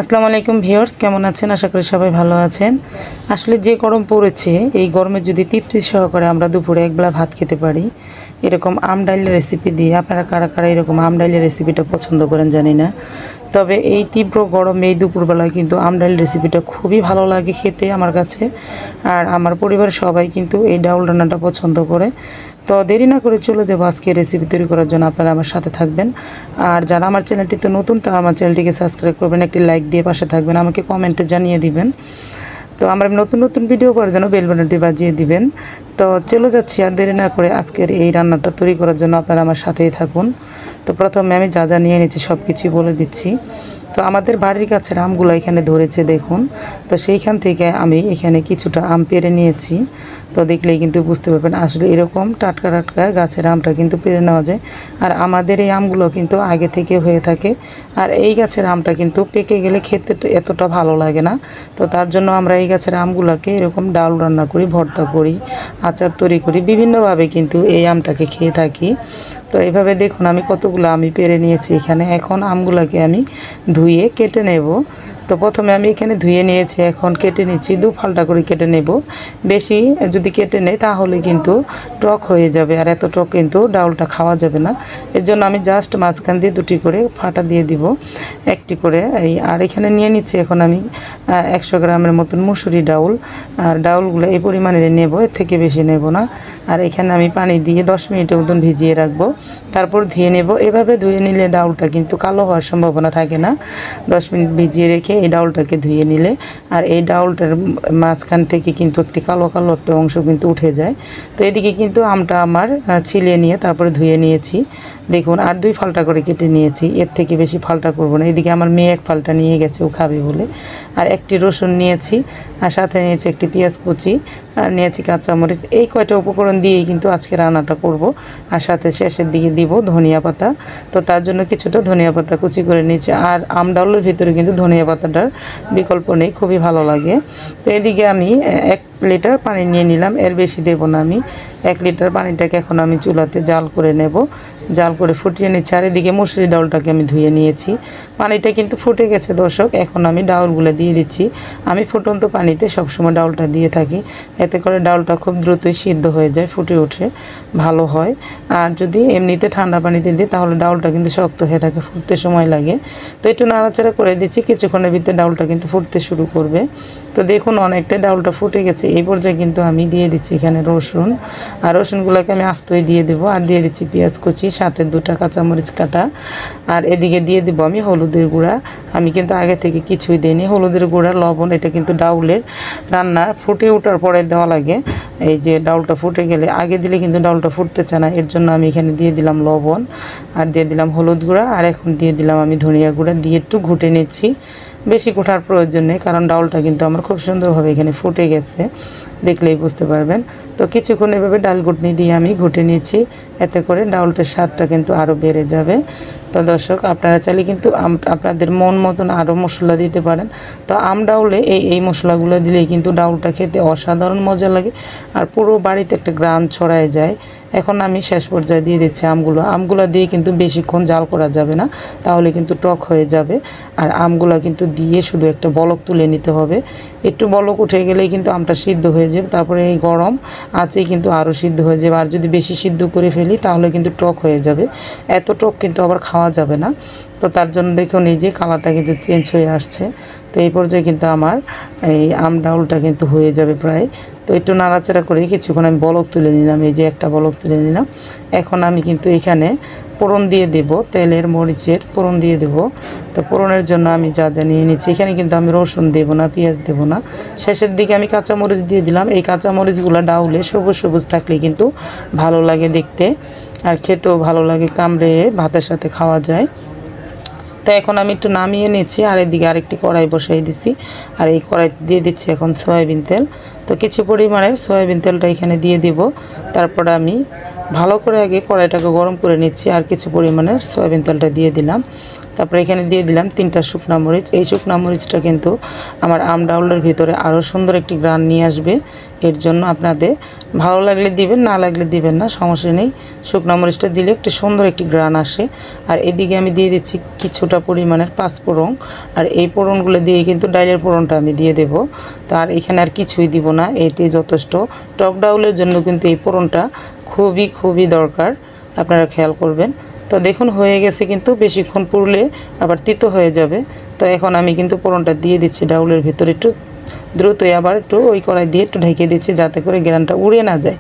আসসালামু আলাইকুম ভিউয়ার্স, কেমন আছেন? আশা করি সবাই ভালো আছেন। আসলে যে গরম পড়েছে, এই গরমে যদি তৃপ্তি সহকারে আমরা দুপুরে একবেলা ভাত খেতে পারি, এরকম আম ডালের রেসিপি দিয়ে, আপনারা কারা কারা এরকম আম ডালের রেসিপিটা পছন্দ করেন জানি না। তবে এই তীব্র গরমে এই দুপুরবেলায় কিন্তু আম ডাল রেসিপিটা খুবই ভালো লাগে খেতে আমার কাছে। আর আমার পরিবারের সবাই কিন্তু এই ডাউল রান্নাটা পছন্দ করে। তো দেরি না করে চলে যাবো আজকে রেসিপি তৈরি করার জন্য। আপনারা আমার সাথে থাকবেন। আর যারা আমার চ্যানেলটিতে নতুন, তারা আমার চ্যানেলটিকে সাবস্ক্রাইব করবেন, একটি লাইক দিয়ে পাশে থাকবেন, আমাকে কমেন্টে জানিয়ে দিবেন। তো আমার নতুন নতুন ভিডিও পাওয়ার জন্য বেল বাটনটি বাজিয়ে দিবেন। তো চলে যাচ্ছি আর দেরি না করে আজকের এই রান্নাটা তৈরি করার জন্য। আপনারা আমার সাথেই থাকুন। তো প্রথমে আমি যা যা নিয়ে নিচ্ছি সব কিছুই বলে দিচ্ছি। তো আমাদের বাড়ির গাছের আমগুলো এখানে ধরেছে দেখুন। তো সেইখান থেকে আমি এখানে কিছুটা আম পেড়ে নিয়েছি। তো দেখলেই কিন্তু বুঝতে পারবেন আসলে এরকম টাটকা টাটকা গাছের আমটা কিন্তু পেড়ে নেওয়া যায়। আর আমাদের এই আমগুলো কিন্তু আগে থেকে হয়ে থাকে। আর এই গাছের আমটা কিন্তু পেকে গেলে খেতে এতটা ভালো লাগে না। তো তার জন্য আমরা এই গাছের আমগুলোকে এরকম ডাল রান্না করি, ভর্তা করি, আচার তৈরি করি, বিভিন্নভাবে কিন্তু এই আমটাকে খেয়ে থাকি। তো এইভাবে দেখুন আমি কতগুলো আমি পেরে নিয়েছি এখানে। এখন আমগুলোকে আমি ধুয়ে কেটে নেব। তো প্রথমে আমি এখানে ধুয়ে নিয়েছি, এখন কেটে নিচ্ছি, দু ফালটা করে কেটে নেব। বেশি যদি কেটে নেই তাহলে কিন্তু টক হয়ে যাবে, আর এত টক কিন্তু ডাউলটা খাওয়া যাবে না। এর জন্য আমি জাস্ট মাঝখান দিয়ে দুটি করে ফাটা দিয়ে দিব, একটি করে। আর এখানে নিয়ে নিচ্ছি এখন আমি 100 গ্রামের মতন মুসুরি ডাউল। আর ডাউলগুলো এই পরিমাণে নেব, এর থেকে বেশি নেব না। আর এখানে আমি পানি দিয়ে 10 মিনিটের মতন ভিজিয়ে রাখবো, তারপর ধুয়ে নেব। এভাবে ধুয়ে নিলে ডাউলটা কিন্তু কালো হওয়ার সম্ভাবনা থাকে না। 10 মিনিট ভিজিয়ে রেখে এই ডাউলটাকে ধুয়ে নিলে, আর এই ডাউলটার মাঝখান থেকে কিন্তু একটি কালো কালো একটা অংশ কিন্তু উঠে যায়। তো এদিকে কিন্তু আমটা আমার ছিলিয়ে নিয়ে তারপরে ধুয়ে নিয়েছি দেখুন। আর 2 ফালটা করে কেটে নিয়েছি, এর থেকে বেশি ফালটা করব না। এদিকে আমার মেয়ে 1 ফালটা নিয়ে গেছে, ও খাবে বলে। আর একটি রসুন নিয়েছি, আর সাথে নিয়েছি একটি পেঁয়াজ কুচি, আর নিয়েছি কাঁচামরিচ। এই কয়টা উপকরণ দিয়েই কিন্তু আজকে রান্নাটা করব। আর সাথে শেষের দিকে দিব ধনিয়া পাতা। তো তার জন্য কিছুটা ধনিয়া পাতা কুচি করে নিয়েছি। আর আম ডাউলের ভিতরে কিন্তু ধনিয়া পাতাটার বিকল্প নেই, খুবই ভালো লাগে। তো এদিকে আমি 1 লিটার পানি নিয়ে নিলাম, এর বেশি দেব না আমি। 1 লিটার পানিটাকে এখন আমি চুলাতে জাল করে নেব, জাল করে ফুটিয়ে নিচ্ছি। আর এদিকে মুসুরি ডাউলটাকে আমি ধুয়ে নিয়েছি, পানিটা কিন্তু ফুটে গেছে দর্শক। এখন আমি ডাউলগুলো দিয়ে দিচ্ছি। আমি ফুটন্ত পানিতে সবসময় ডাউলটা দিয়ে থাকি, এতে করে ডাউলটা খুব দ্রুতই সিদ্ধ হয়ে যায়, ফুটে ওঠে, ভালো হয়। আর যদি এমনিতে ঠান্ডা পানিতে দিই তাহলে ডাউলটা কিন্তু শক্ত হয়ে থাকে, ফুটতে সময় লাগে। তো একটু নাড়াচাড়া করে দিচ্ছি, কিছুক্ষণের ভিতরে ডাউলটা কিন্তু ফুটতে শুরু করবে। তো দেখুন অনেকটাই ডাউলটা ফুটে গেছে। এই পর্যায়ে কিন্তু আমি দিয়ে দিচ্ছি এখানে রসুন, আর রসুনগুলোকে আমি আস্তই দিয়ে দেবো। আর দিয়ে দিচ্ছি পেঁয়াজ কুচি, সাথে 2টা কাঁচামরিচ কাটা। আর এদিকে দিয়ে দেবো আমি হলুদের গুঁড়া। আমি কিন্তু আগে থেকে কিছুই দিইনি, হলুদের গুঁড়া, লবণ, এটা কিন্তু ডাউলের রান্না ফুটে ওঠার পরে দেওয়া লাগে। এই যে ডাউলটা ফুটে গেলে, আগে দিলে কিন্তু ডাউলটা ফুটতে চায় না, এর জন্য আমি এখানে দিয়ে দিলাম লবণ, আর দিয়ে দিলাম হলুদ গুঁড়া, আর এখন দিয়ে দিলাম আমি ধনিয়া গুঁড়া, দিয়ে একটু ঘুটে নিচ্ছি। বেশি কোটার প্রয়োজন নেই, কারণ ডাউলটা কিন্তু আমার খুব সুন্দরভাবে এখানে ফুটে গেছে, দেখলেই বুঝতে পারবেন। তো কিছুক্ষণ এভাবে ডাল ঘুটনি দিয়ে আমি ঘুটে নিচ্ছি, এতে করে ডাউলটার স্বাদটা কিন্তু আরও বেড়ে যাবে। তো দর্শক, আপনারা চাইলে কিন্তু আপনাদের মন মতন আরও মশলা দিতে পারেন। তো আম ডাউলে এই মশলাগুলো দিলেই কিন্তু ডাউলটা খেতে অসাধারণ মজা লাগে, আর পুরো বাড়িতে একটা গ্রান ছড়ায় যায়। এখন আমি শেষ পর্যায়ে দিয়ে দিচ্ছি আমগুলো দিয়ে কিন্তু বেশিক্ষণ জাল করা যাবে না, তাহলে কিন্তু টক হয়ে যাবে। আর আমগুলো কিন্তু দিয়ে শুধু একটা বলক তুলে নিতে হবে, একটু বলক উঠে গেলেই কিন্তু আমটা সিদ্ধ হয়ে যাবে। তারপরে এই গরম আঁচেই কিন্তু আরও সিদ্ধ হয়ে যাবে। আর যদি বেশি সিদ্ধ করে ফেলি তাহলে কিন্তু টক হয়ে যাবে, এত টক কিন্তু আবার খাওয়া যাবে না। তো তার জন্য দেখুন এই যে কালারটা কিন্তু চেঞ্জ হয়ে আসছে। তো এই পর্যায়ে কিন্তু আমার এই আম ডাউলটা কিন্তু হয়ে যাবে প্রায়। তো একটু নাড়াচাড়া করে কিছুক্ষণ আমি বলক তুলে নিলাম, এই যে একটা বলক তুলে নিলাম। এখন আমি কিন্তু এখানে ফোড়ন দিয়ে দেব, তেলের মরিচের ফোড়ন দিয়ে দেব। তো ফোড়নের জন্য আমি যা যা নিয়ে নিচ্ছি, এখানে কিন্তু আমি রসুন দেব না, পেঁয়াজ দেব না। শেষের দিকে আমি কাঁচামরিচ দিয়ে দিলাম। এই কাঁচামরিচগুলো ডাউলে সবুজ সবুজ থাকলে কিন্তু ভালো লাগে দেখতে, আর খেতেও ভালো লাগে, কামড়ে ভাতের সাথে খাওয়া যায়। তো এখন আমি একটু নামিয়ে নিচ্ছি, আর এদিকে আরেকটি কড়াই বসাই দিচ্ছি। আর এই কড়াই দিয়ে দিচ্ছি এখন সয়াবিন তেল। তো কিছু পরিমাণে সয়াবিন তেলটা এখানে দিয়ে দিব। তারপর আমি ভালো করে আগে কড়াইটাকে গরম করে নিচ্ছি, আর কিছু পরিমাণে সয়াবিন তেলটা দিয়ে দিলাম। তারপরে এখানে দিয়ে দিলাম 3টা শুকনা মরিচ। এই শুকনা মরিচটা কিন্তু আমার আম ডাউলের ভিতরে আরও সুন্দর একটি গ্রান নিয়ে আসবে। এর জন্য আপনাদের ভালো লাগলে দিবেন, না লাগলে দিবেন না, সমস্যা নেই। শুকনা মরিচটা দিলে একটু সুন্দর একটি গ্রান আসে। আর এদিকে আমি দিয়ে দিচ্ছি কিছুটা পরিমাণের 5 ফোড়ন। আর এই ফোড়নগুলো দিয়ে কিন্তু ডাইলের ফোড়নটা আমি দিয়ে দেব। তো আর এখানে আর কিছুই দিব না, এটি যথেষ্ট। টক ডাউলের জন্য কিন্তু এই ফোড়নটা খুবই দরকার, আপনারা খেয়াল করবেন। তো দেখুন হয়ে গেছে, কিন্তু বেশিক্ষণ পুড়লে আবার তিতো হয়ে যাবে। তো এখন আমি কিন্তু ফোড়নটা দিয়ে দিচ্ছি ডাউলের ভিতরে, একটু দ্রুতই আবার একটু ওই কড়াই দিয়ে একটু ঢেকে দিচ্ছি যাতে করে গ্রানটা উড়ে না যায়।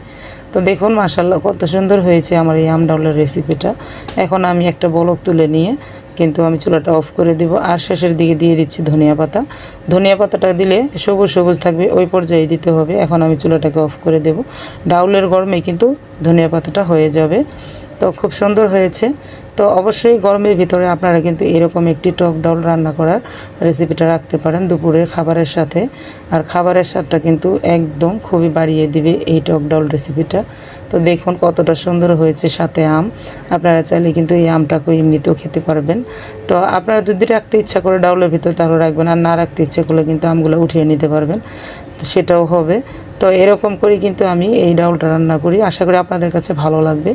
তো দেখুন মাশাআল্লাহ কত সুন্দর হয়েছে আমার এই আম ডাউলের রেসিপিটা। এখন আমি একটা বলক তুলে নিয়ে কিন্তু আমি চুলাটা অফ করে দিব। আর শেষের দিকে দিয়ে দিচ্ছি ধনিয়া পাতা। ধনিয়া পাতাটা দিলে সবুজ থাকবে, ওই পর্যায়ে দিতে হবে। এখন আমি চুলাটাকে অফ করে দেব। ডাউলের গরমে কিন্তু ধনিয়া পাতাটা হয়ে যাবে। তো খুব সুন্দর হয়েছে। তো অবশ্যই গরমের ভিতরে আপনারা কিন্তু এরকম একটি টক ডাউল রান্না করার রেসিপিটা রাখতে পারেন দুপুরের খাবারের সাথে। আর খাবারের স্বাদটা কিন্তু একদম খুবই বাড়িয়ে দিবে এই টক ডাউল রেসিপিটা। তো দেখুন কতটা সুন্দর হয়েছে, সাথে আম। আপনারা চাইলে কিন্তু এই আমটাকে এমনিতেও খেতে পারবেন। তো আপনারা যদি রাখতে ইচ্ছা করে ডাউলের ভিতরে তাহলে রাখবেন, আর না রাখতে ইচ্ছা করলে কিন্তু আমগুলো উঠিয়ে নিতে পারবেন, সেটাও হবে। তো এরকম করে কিন্তু আমি এই ডাউলটা রান্না করি। আশা করি আপনাদের কাছে ভালো লাগবে।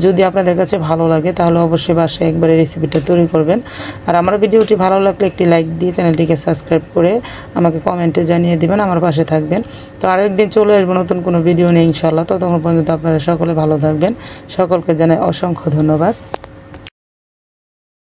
যদি আপনাদের কাছে ভালো লাগে তাহলে অবশ্যই বাসায় একবার এই রেসিপিটা তৈরি করবেন। আর আমার ভিডিওটি ভালো লাগলে একটি লাইক দিয়ে চ্যানেলটিকে সাবস্ক্রাইব করে আমাকে কমেন্টে জানিয়ে দিবেন, আমার পাশে থাকবেন। তো আরেকদিন চলে আসবো নতুন কোনো ভিডিও নিয়ে ইনশাআল্লাহ। ততক্ষণ পর্যন্ত আপনারা সকলে ভালো থাকবেন। সকলকে জানাই অসংখ্য ধন্যবাদ।